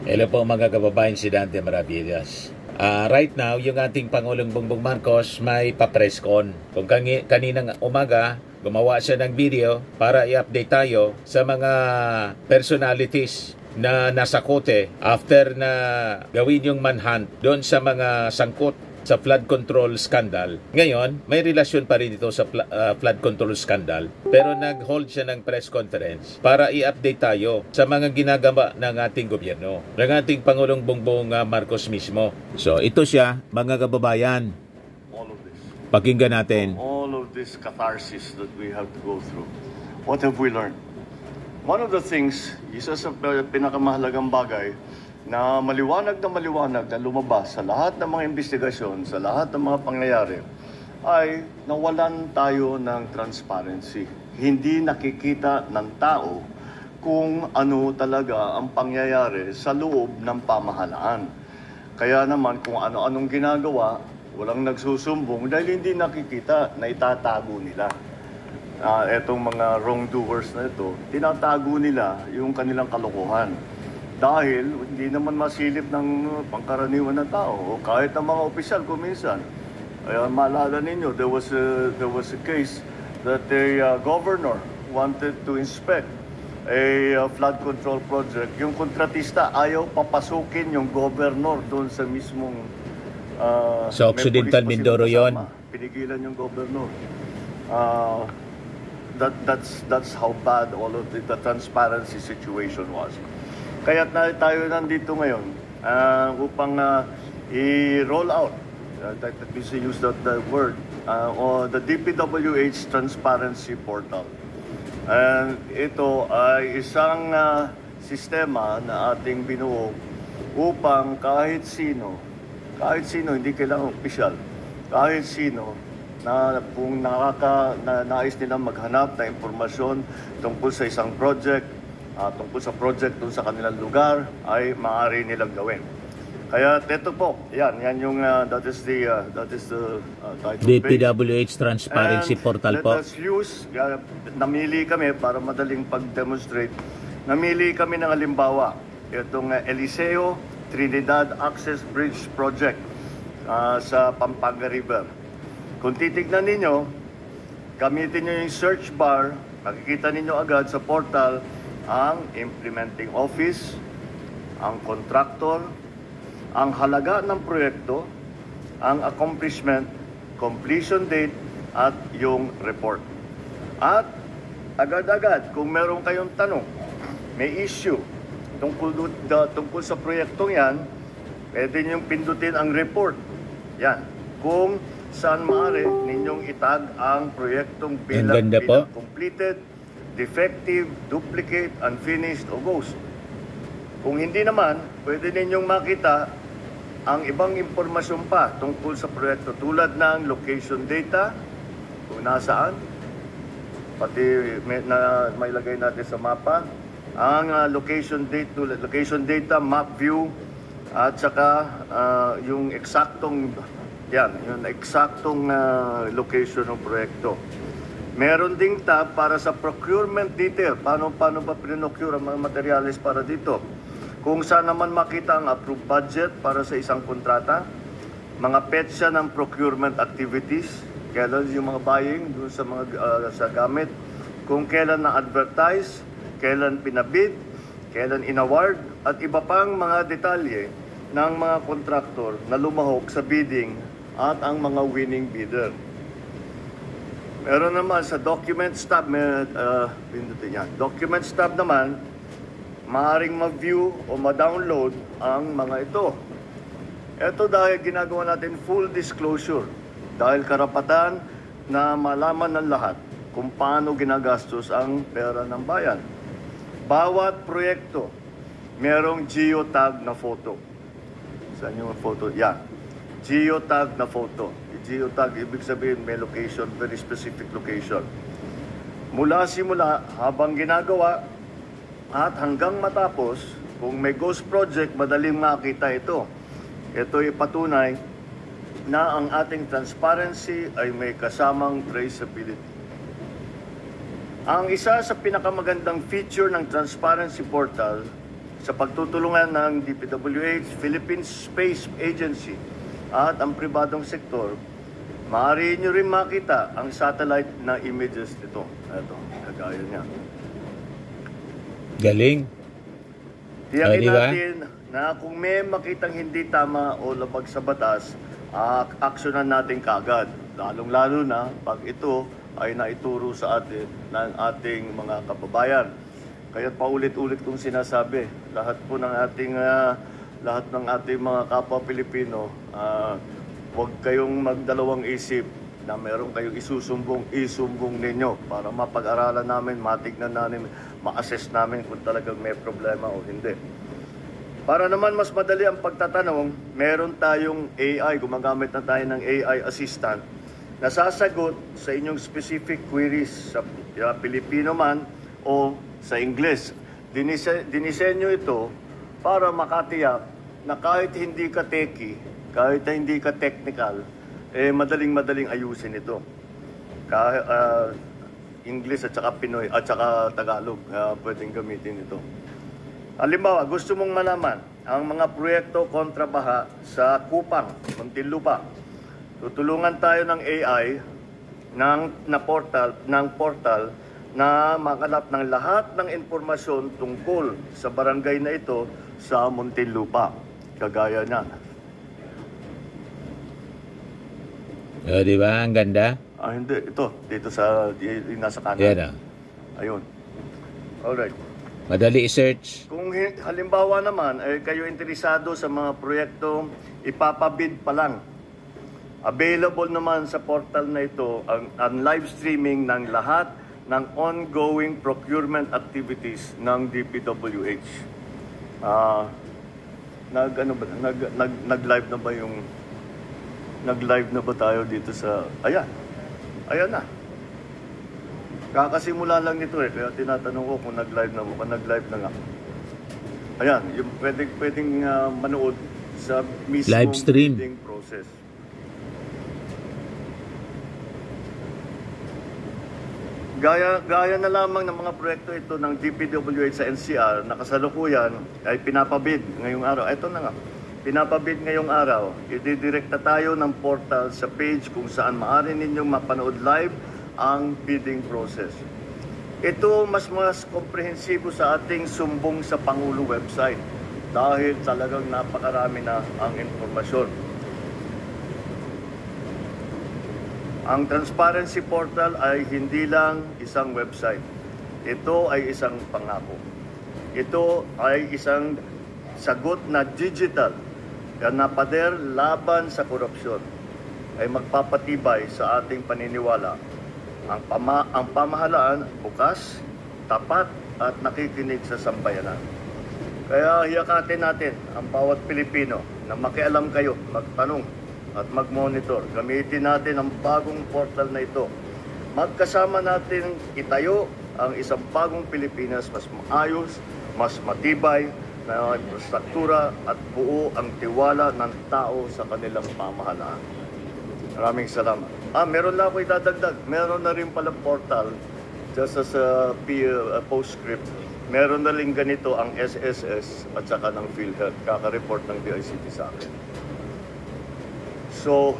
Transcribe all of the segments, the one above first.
Hello po mga kababayan, si Dante Maravillas. Right now, yung ating Pangulong Bongbong Marcos may pa-press con. Kung kaninang umaga, gumawa siya ng video para i-update tayo sa mga personalities na nasa kote after na gawin yung manhunt doon sa mga sangkot sa flood control scandal. Ngayon, may relasyon pa rin ito sa flood control scandal, pero nag-hold siya ng press conference para i-update tayo sa mga ginagawa ng ating gobyerno, ng ating Pangulong Bongbong Marcos mismo. So, ito siya, mga kababayan. All of this. Pakinggan natin. All of this catharsis that we have to go through. What have we learned? One of the things, isa sa pinakamahalagang bagay, na maliwanag na lumabas sa lahat ng mga investigasyon, sa lahat ng mga pangyayari, ay nawalan tayo ng transparency. Hindi nakikita ng tao kung ano talaga ang pangyayari sa loob ng pamahalaan. Kaya naman kung ano-anong ginagawa, walang nagsusumbong dahil hindi nakikita na itatago nila. Etong mga wrongdoers na ito, tinatago nila yung kanilang kalokohan. Dahil hindi naman masilip ng pangkaraniwan na tao o kahit ng mga opisyal kuminsan. Maalala ninyo, there was a case that a governor wanted to inspect a flood control project. Yung kontratista ayaw papasukin yung governor doon sa mismong sa Occidental Mindoro yon. Pinigilan yung governor. That's how bad all of the transparency situation was. Kaya tayo nandito ngayon upang i-roll out, that we use that word, or the DPWH Transparency Portal. And ito ay isang sistema na ating binuo upang kahit sino, hindi kailangan opisyal, kahit sino, na kung nais nilang maghanap na impormasyon tungkol sa isang project, tungkol sa project dun sa kanilang lugar, ay maaari nilang gawin. Kaya ito po, yan yung that is the title DPWH Transparency Portal po. Let us use, namili kami para madaling pag-demonstrate, namili kami ng halimbawa, itong Eliseo Trinidad Access Bridge Project sa Pampanga River. Kung titignan ninyo, gamitin nyo yung search bar, makikita ninyo agad sa portal ang implementing office, ang contractor, ang halaga ng proyekto, ang accomplishment, completion date, at yung report. At agad-agad, kung meron kayong tanong, may issue tungkol sa proyektong yan, pwede niyong pindutin ang report. Yan. Kung saan maaari ninyong itag ang proyektong bilang completed, defective, duplicate, unfinished, o ghost. Kung hindi naman, pwede ninyong makita ang ibang impormasyon pa tungkol sa proyekto tulad ng location data, kung nasaan, pati may lagay natin sa mapa, ang location data, map view, at saka yung eksaktong location ng proyekto. Meron ding tab para sa procurement detail. Paano ba pinocure ang mga materials para dito? Kung saan naman makita ang approved budget para sa isang kontrata, mga petsa ng procurement activities, kailan yung mga buying dun sa mga sa gamit, kung kailan na-advertise, kailan pinabid, kailan inaward, at iba pang mga detalye ng mga kontraktor na lumahok sa bidding at ang mga winning bidder. Meron naman sa Documents tab, Documents tab naman, maaaring ma-view o ma-download ang mga ito. Ito dahil ginagawa natin full disclosure, dahil karapatan na malaman ng lahat kung paano ginagastos ang pera ng bayan. Bawat proyekto, merong geotag na photo. Saan yung photo? Yan. Geotag na photo. Geotag, ibig sabihin may location, very specific location. Mula simula, habang ginagawa, at hanggang matapos, kung may ghost project, madaling makita ito. Ito ay patunay na ang ating transparency ay may kasamang traceability. Ang isa sa pinakamagandang feature ng Transparency Portal sa pagtutulungan ng DPWH, Philippine Space Agency at ang pribadong sektor, maaari nyo rin makita ang satellite na images nito. Ito, kagaya niya. Galing. Tiyakin Di ba? natin na kung may makitang hindi tama o labag sa batas, aksyonan natin kagad. Lalong-lalo na pag ito ay naituro sa atin ng ating mga kababayan. Kaya paulit-ulit kong sinasabi, lahat ng ating mga kapwa Pilipino, huwag kayong magdalawang isip na meron kayong isumbong ninyo para mapag-aralan namin, matignan namin, ma-assess namin kung talagang may problema o hindi. Para naman mas madali ang pagtatanong, meron tayong AI, gumagamit na tayo ng AI assistant na sasagot sa inyong specific queries sa Pilipino man o sa Ingles. Dinisenyo ito para makatiyak na kahit hindi ka techie, kahit hindi ka technical, madaling-madaling ayusin ito. English at saka Pinoy at saka Tagalog, pwedeng gamitin ito. Halimbawa, gusto mong malaman ang mga proyekto kontra baha sa Kupang, Muntinlupa. Tutulungan tayo ng AI ng portal na makalap ng lahat ng impormasyon tungkol sa barangay na ito sa Muntinlupa. Kagaya na. Di ba? Ang ganda. Hindi. Ito. Dito sa nasa kanan. Yan. Ayun. Alright. Madali i-search. Kung halimbawa naman ay kayo interesado sa mga proyekto, ipapabid pa lang. Available naman sa portal na ito ang live streaming ng lahat ng ongoing procurement activities ng DPWH. Nag-live na ba yung nag-live na ba tayo dito sa ayan na. Kakasimula lang nito kaya tinatanong ko kung nag-live na mo, nag-live na nga. Ayan, yung pwedeng manood sa mismong live stream bidding process. Gaya na lamang ng mga proyekto ito ng DPWH sa NCR na kasalukuyan ay pinapabid ngayong araw. Ito na nga, pinapabid ngayong araw. Ididirekta tayo ng portal sa page kung saan maaari ninyong mapanood live ang bidding process. Ito mas komprehensibo sa ating Sumbong sa Pangulo website dahil talagang napakarami na ang informasyon. Ang Transparency Portal ay hindi lang isang website. Ito ay isang pangako. Ito ay isang sagot na digital na pader laban sa korupsyon ay magpapatibay sa ating paniniwala. Ang pamahalaan bukas, tapat at nakikinig sa sambayanan. Kaya hiyakatin natin ang bawat Pilipino na makialam kayo, magtanong at mag-monitor. Gamitin natin ang bagong portal na ito. Magkasama natin itayo ang isang bagong Pilipinas mas maayos, mas matibay na infrastruktura at buo ang tiwala ng tao sa kanilang pamahalaan. Maraming salamat. Meron na ako idadagdag. Meron na rin palang portal just as a postscript. Meron na rin ganito ang SSS at saka ng PhilHealth. Kaka-report ng DICT sa akin. So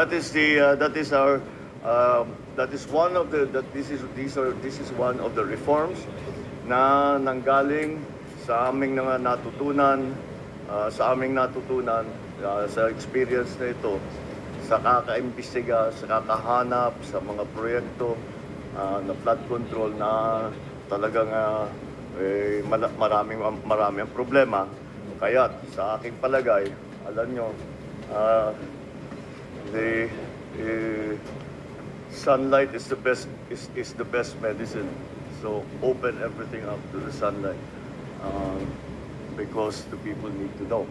this is one of the reforms na nanggaling sa aming natutunan sa experience na ito, sa kakaimbestiga, sa kakahanap sa mga proyekto na flood control na talagang marami ang problema. Kaya sa aking palagay, alam nyo, the sunlight is the best medicine. So open everything up to the sunlight because the people need to know.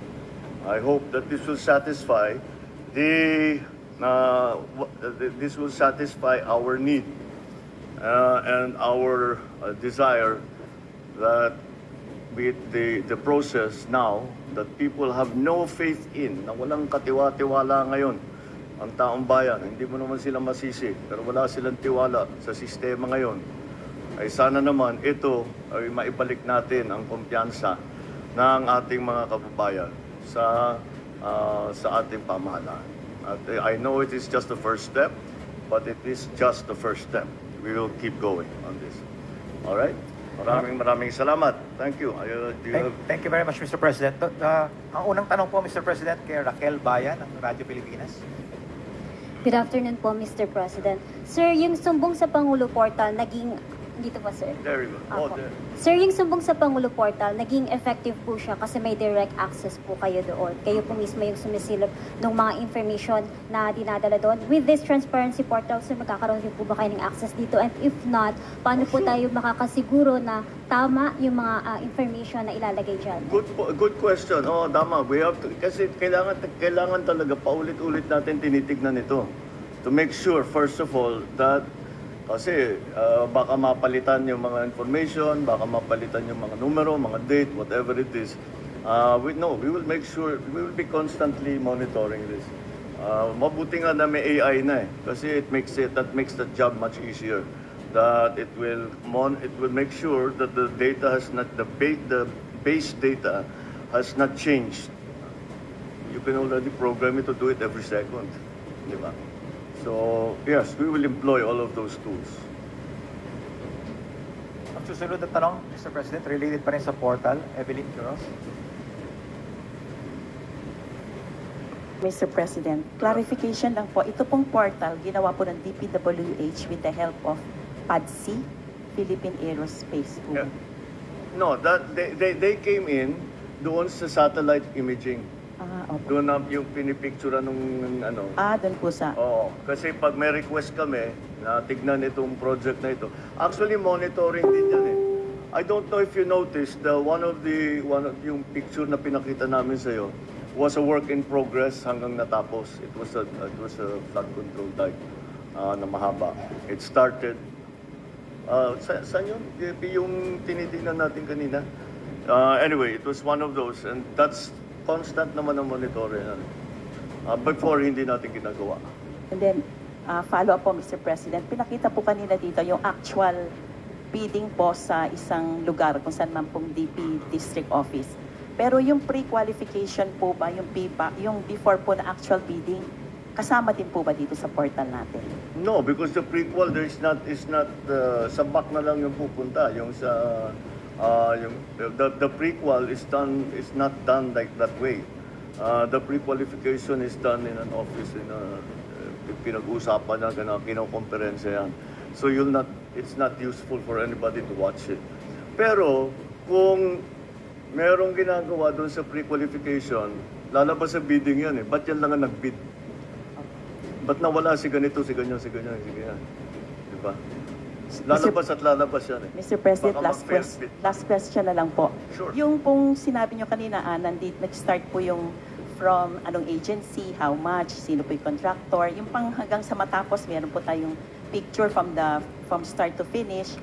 I hope that this will satisfy our need and our desire that with the process now that people have no faith in, na walang katiwa-tiwala ngayon ang taong bayan. Hindi mo naman sila masisi, pero wala silang tiwala sa sistema ngayon. Ay sana naman ito ay maibalik natin ang kumpiyansa ng ating mga kababayan sa ating pamahalaan. At I know it is just the first step, but it is just the first step. We will keep going on this. All right? Maraming salamat. Thank you. Thank you very much, Mr. President. Ang unang tanong po, Mr. President, kay Raquel Bayan ng Radyo Pilipinas. Good afternoon po, Mr. President. Sir, yung sumbong sa Pangulo Portal naging... Dito pa, sir. There you go. Oh, there. Sir, yung sumbong sa Pangulo Portal, naging effective po siya kasi may direct access po kayo doon. Kayo po mismo yung sumisilip ng mga information na dinadala doon. With this transparency portal, sir, magkakaroon din po ba kayo ng access dito? And if not, paano po tayo makakasiguro na tama yung mga information na ilalagay dyan? Good question. Oh, tama. We have to, kasi kailangan talaga paulit-ulit natin tinitignan ito. To make sure, first of all, that kasi baka mapalitan yung mga information, baka mapalitan yung mga numero, mga date, whatever it is. We will make sure, we will be constantly monitoring this. Mabuti nga na may AI na kasi that makes the job much easier. That it will make sure that the data has not, the base data has not changed. You can already program it to do it every second. Di ba? So, yes, we will employ all of those tools. Ang susunod na tanong, Mr. President, related pa rin sa portal, Evelyn Quiroz. Mr. President, clarification lang po. Ito pong portal, ginawa po ng DPWH with the help of PADC, Philippine Aerospace. Yeah. No, they came in doon sa satellite imaging. Okay. Doon na yung pinipicture nung ano. Doon po sa... Oo, kasi pag may request kami na tignan itong project na ito, actually monitoring din yan I don't know if you noticed, one of yung picture na pinakita namin sa iyo was a work in progress hanggang natapos. It was a flood control type na mahaba. It started saan yun? Yung tinitingnan natin kanina. Anyway, it was one of those, and that's constant naman ang monitoring. Before, hindi natin ginagawa. And then, follow up po, Mr. President, pinakita po kanina dito yung actual bidding po sa isang lugar kung saan man pong DP District Office. Pero yung pre-qualification po ba, yung PIPA, yung before po na actual bidding, kasama din po ba dito sa portal natin? No, because the pre-qual is not sabak na lang yung pupunta. Yung sa the pre-qual is not done like that way. The pre-qualification is done in an office, pinag-uusapan na kinokonferensya yan. So it's not useful for anybody to watch it. Pero kung merong ginagawa doon sa pre-qualification, lalabas sa bidding yan Ba't yan lang ang nag-bid? Ba't nawala si ganito, si ganyan? Diba? Lalabas at lalabas yan Mr. President, last question na lang po. Sure. Yung pong sinabi nyo kanina, nag-start po yung from anong agency, how much, sino po yung contractor, yung pang hanggang sa matapos, meron po tayong picture from start to finish.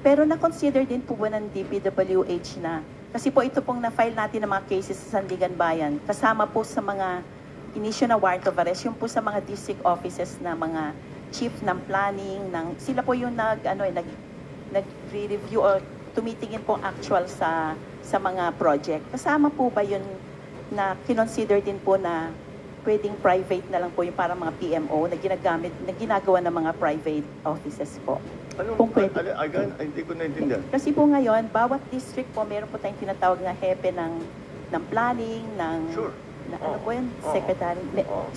Pero na-consider din po ba ng DPWH na, kasi po ito pong na-file natin ng mga cases sa Sandigan Bayan, kasama po sa mga inisyong na warrant of arrest, yung po sa mga district offices na mga chief ng planning, sila po yung nag-review o tumitingin po actual sa mga project. Kasama po ba yun na kinonsider din po na pwedeng private na lang po yung para mga PMO na ginagawa ng mga private offices po? Hindi ko naintindihan. Kasi po ngayon, bawat district po, meron po tayong tinatawag na hepe ng planning, Sure. Ano po yun? Secretary.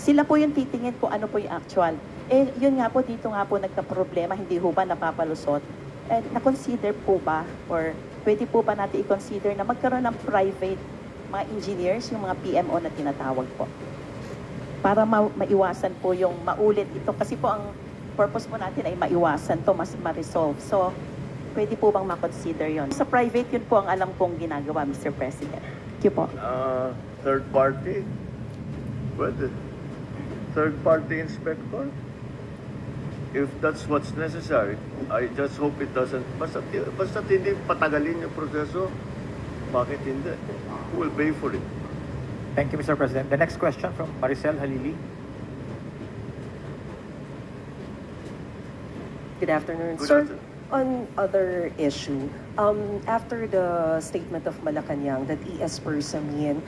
Sila po yung titingin po ano po yung actual. Yun nga po, dito nga po nagka-problema, hindi ho ba napapalusot? Na-consider po ba, or pwede po ba natin i-consider na magkaroon ng private mga engineers, yung mga PMO na tinatawag po? Para maiwasan po yung maulit ito. Kasi po ang purpose po natin ay maiwasan to, mas ma-resolve. So, pwede po bang ma-consider yun? Sa private, yun po ang alam kong ginagawa, Mr. President. Thank you po. Third party? Pwede. Third party inspector? If that's what's necessary, I just hope it doesn't. Basta hindi patagalin yung proseso, bakit hindi? Who will pay for it? Thank you, Mr. President. The next question from Maricel Halili. Good afternoon. Good Sir, afternoon. on other issue, After the statement of Malacanang that E.S. Bersamin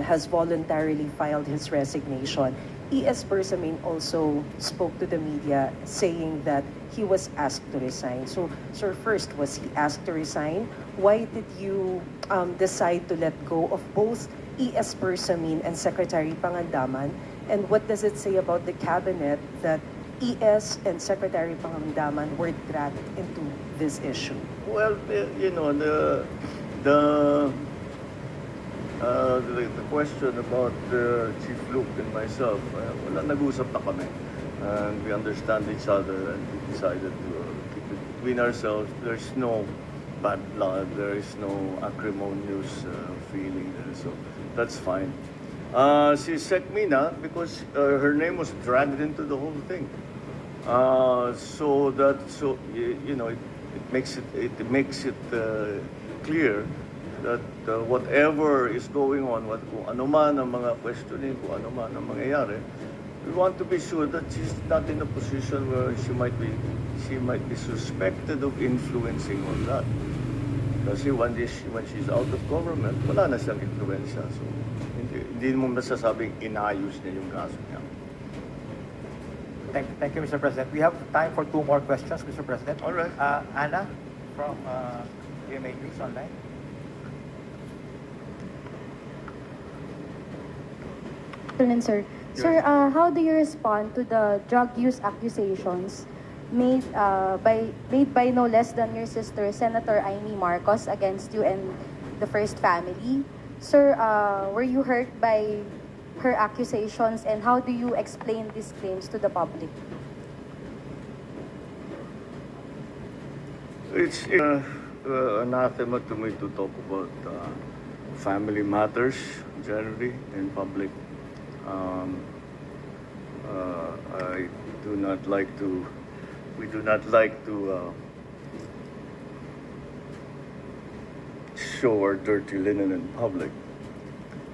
has voluntarily filed his resignation, E.S. Bersamin also spoke to the media saying that he was asked to resign. So, sir, first, was he asked to resign? Why did you decide to let go of both E.S. Bersamin and Secretary Pangandaman? And what does it say about the cabinet that E.S. and Secretary Pangandaman were dragged into this issue? Well, you know, the question about Chief Luke and myself, wala, nag-usap na kami. And we understand each other, and we decided to keep it between ourselves. There's no bad blood, there is no acrimonious feeling there, so that's fine. Si Sec Mina, because her name was dragged into the whole thing. So you know, it makes it clear that whatever is going on, kung ano man ang mga questioning, kung ano man ang mangyayari, we want to be sure that she's not in a position where she might be suspected of influencing all that. Kasi when she's out of government, wala na siyang influensya. So hindi mo masasabing inayos niya yung kaso niya. Thank you, Mr. President. We have time for 2 more questions, Mr. President. All right. Anna from GMA News Online. Afternoon, sir. Sir, how do you respond to the drug use accusations made by no less than your sister, Senator Amy Marcos, against you and the First Family? Sir, were you hurt by her accusations, and how do you explain these claims to the public? It's anathema to me to talk about family matters generally in public. We do not like to show our dirty linen in public.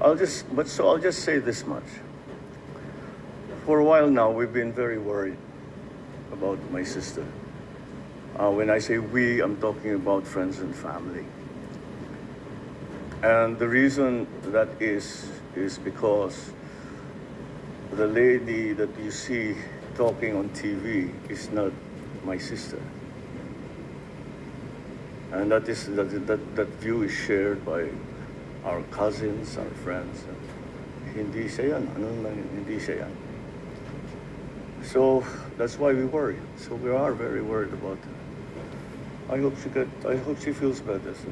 I'll just say this much. For a while now, we've been very worried about my sister. When I say we, I'm talking about friends and family. And the reason that is because the lady that you see talking on TV is not my sister. And that view is shared by our cousins, our friends. Hindi siya yan. Hindi siya yan. So that's why we worry. So we are very worried about her. I hope she feels better. So.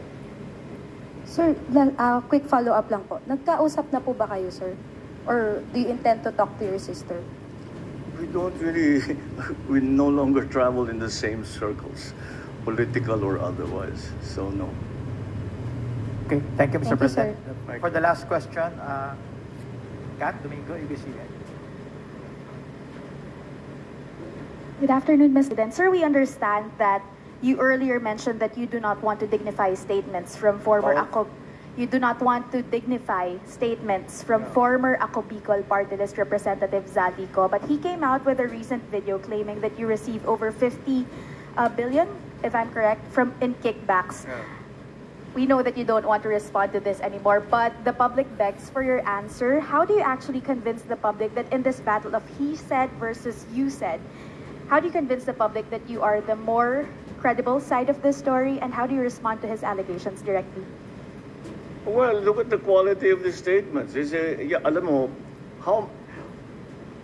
Sir, quick follow-up lang po. Nagkausap na po ba kayo, sir? Or do you intend to talk to your sister? We don't really, we no longer travel in the same circles, political or otherwise. So no. Okay, thank you, Mr. Thank you, President. sir. For the last question, Kat Domingo, ABS-CBN. Good afternoon, Mr. President. Sir, we understand that you earlier mentioned that you do not want to dignify statements from former You do not want to dignify statements from former Ako Bicol Party List Representative Zaldico, but he came out with a recent video claiming that you received over 50 billion, if I'm correct, in kickbacks. Yeah. We know that you don't want to respond to this anymore, but the public begs for your answer. How do you actually convince the public that in this battle of he said versus you said, how do you convince the public that you are the more credible side of this story, and how do you respond to his allegations directly? Well, look at the quality of the statements. Alam mo, how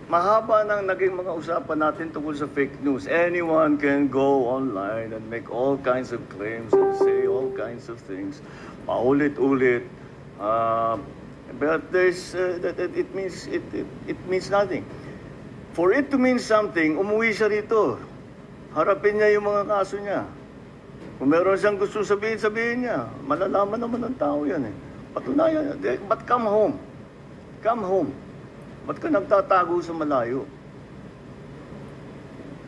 mahaba nang naging mga usapan natin tungkol sa fake news. Anyone can go online and make all kinds of claims and say all kinds of things. Paulit-ulit. But there's it means nothing. For it to mean something, umuwi siya rito. Harapin niya yung mga kaso niya. Kung meron siyang gusto sabihin niya. Malalaman naman ng tao yan eh. Patunayan niya. But come home. Come home. Ba't ka nagtatago sa malayo?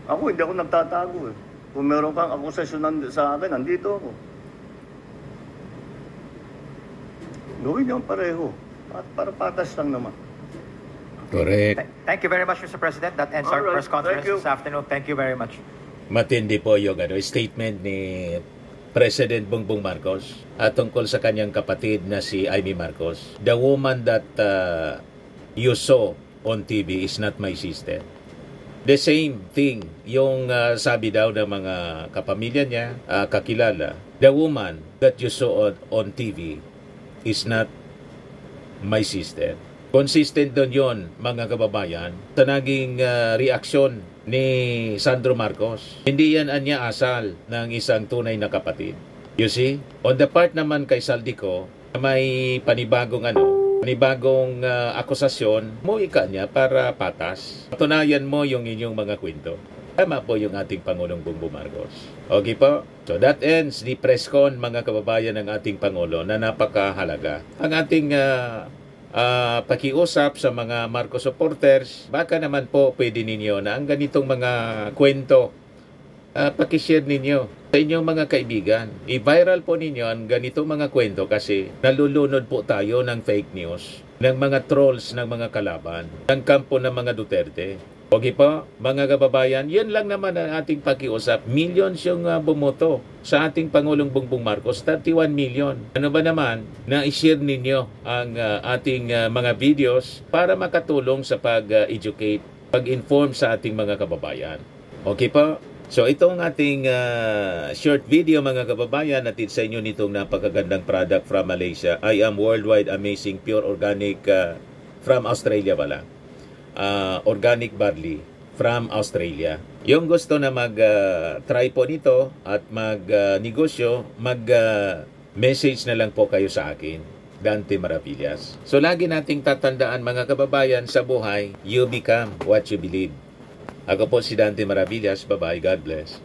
Ako, hindi ako nagtatago eh. Kung meron kang akusasyon sa akin, nandito ako. Gawin niyo pareho. At para patas lang naman. Correct. Thank you very much, Mr. President. That ends our press conference this afternoon. Thank you very much. Matindi po yung statement ni President Bongbong Marcos tungkol sa kanyang kapatid na si Amy Marcos. The woman that you saw on TV is not my sister. The same thing, yung sabi daw ng mga kapamilya niya, kakilala, the woman that you saw on TV is not my sister. Consistent doon yon, mga kababayan, sa naging reaksyon ni Sandro Marcos. Hindi yan anya asal ng isang tunay na kapatid. You see? On the part naman kay Saldico, may panibagong akusasyon, muwi ka niya para patas. Patunayan mo yung inyong mga kwento. Tama po yung ating Pangulong Bongbong Marcos. Okay po? So that ends the press con, mga kababayan ng ating Pangulo, na napakahalaga. Ang ating pakiusap sa mga Marcos supporters, baka naman po pwede ninyo na ang ganitong mga kwento, pakishare ninyo sa inyong mga kaibigan. I-viral po ninyo ang ganitong mga kwento kasi nalulunod po tayo ng fake news, ng mga trolls ng mga kalaban, ng kampo ng mga Duterte. Okay po, mga kababayan, yan lang naman ang ating pakiusap. Millions yung bumoto sa ating Pangulong Bongbong Marcos, 31 million. Ano ba naman na i-share ninyo ang ating mga videos para makatulong sa pag-educate, pag-inform sa ating mga kababayan. Okay po? So itong ating short video, mga kababayan, natin sa inyo nitong napakagandang product from Malaysia. I am worldwide amazing pure organic from Australia pala. Organic barley from Australia. Yung gusto na mag-try po nito at mag-negosyo, mag-message na lang po kayo sa akin, Dante Maravillas. So lagi nating tatandaan, mga kababayan, sa buhay, you become what you believe. Ako po si Dante Maravillas. Bye-bye. God bless.